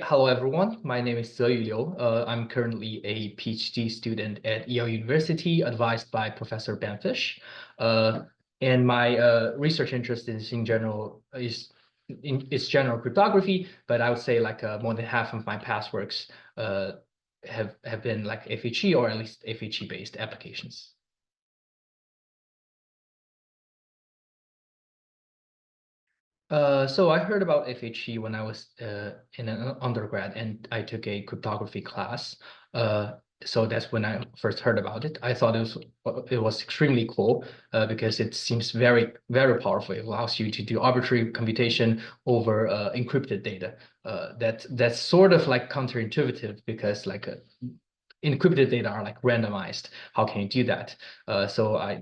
Hello, everyone. My name is Zeyu Liu. I'm currently a PhD student at Yale University, advised by Professor Ben Fish. Uh, and my research interest is in general is general cryptography, but I would say like more than half of my past works have been like FHE or at least FHE based applications. So I heard about FHE when I was in an undergrad and I took a cryptography class. Uh, so that's when I first heard about it. I thought it was extremely cool because it seems very powerful. It allows you to do arbitrary computation over encrypted data. That's sort of like counterintuitive because like encrypted data are like randomized. How can you do that? So I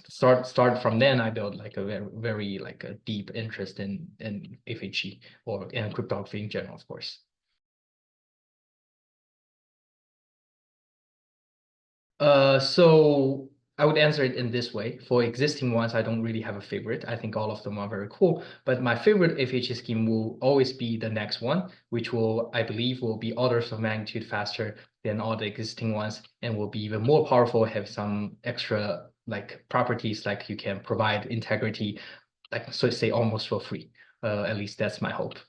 start from then. I built like a very like a deep interest in FHE or in cryptography in general, of course. So I would answer it in this way. For existing ones, I don't really have a favorite. I think all of them are very cool. But my favorite FHE scheme will always be the next one, which will, I believe, will be orders of magnitude faster than all the existing ones and will be even more powerful, have some extra like properties like you can provide integrity, like so say almost for free. At least that's my hope.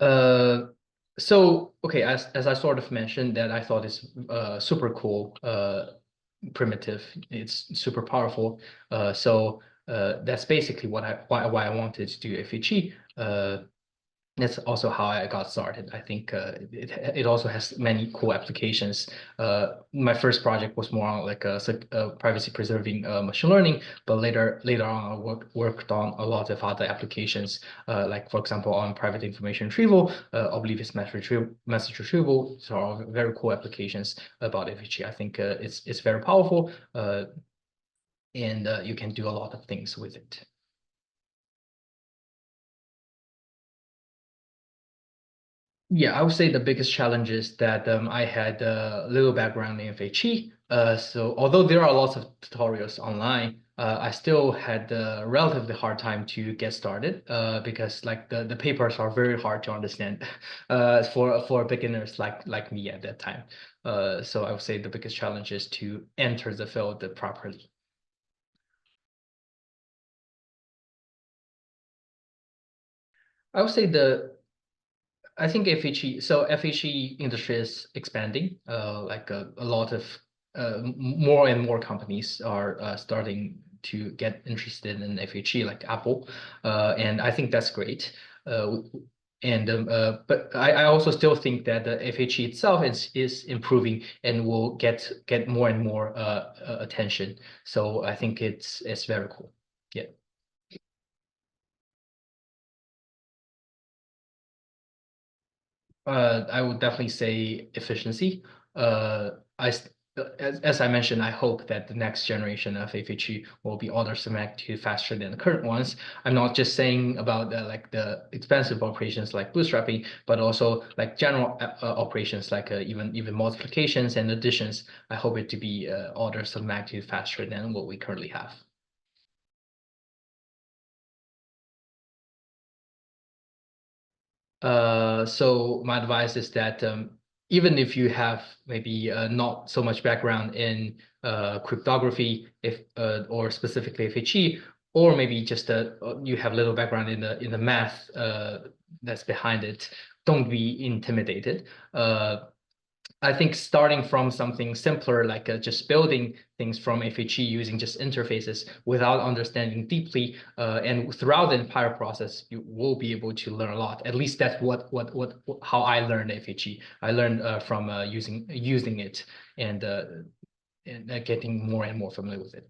Uh, so okay, as I sort of mentioned that I thought is super cool primitive. It's super powerful. So that's basically why I wanted to do FHE. That's also how I got started. I think it also has many cool applications. My first project was more on like a privacy preserving machine learning, but later on I worked on a lot of other applications, like for example on private information retrieval, oblivious message retrieval. So are very cool applications about FHE. I think it's very powerful, and you can do a lot of things with it. Yeah, I would say the biggest challenge is that I had a little background in FHE. So although there are lots of tutorials online, I still had a relatively hard time to get started because like the papers are very hard to understand for beginners like me at that time. So I would say the biggest challenge is to enter the field properly. I would say I think FHE industry is expanding. Like a lot of more and more companies are starting to get interested in FHE, like Apple, and I think that's great. Uh, but I also still think that the FHE itself is improving and will get more and more attention. So I think it's very cool. Yeah. I would definitely say efficiency. Uh, I, as I mentioned, I hope that the next generation of AFG will be orders of magnitude faster than the current ones. I'm not just saying about like the expensive operations like bootstrapping, but also like general operations like even multiplications and additions. I hope it to be orders of magnitude faster than what we currently have. So my advice is that even if you have maybe not so much background in cryptography, if or specifically FHE, or maybe just you have little background in the math that's behind it, don't be intimidated. I think starting from something simpler, like just building things from FHE using just interfaces without understanding deeply, and throughout the entire process, you will be able to learn a lot. At least that's how I learned FHE. I learned from using it and getting more and more familiar with it.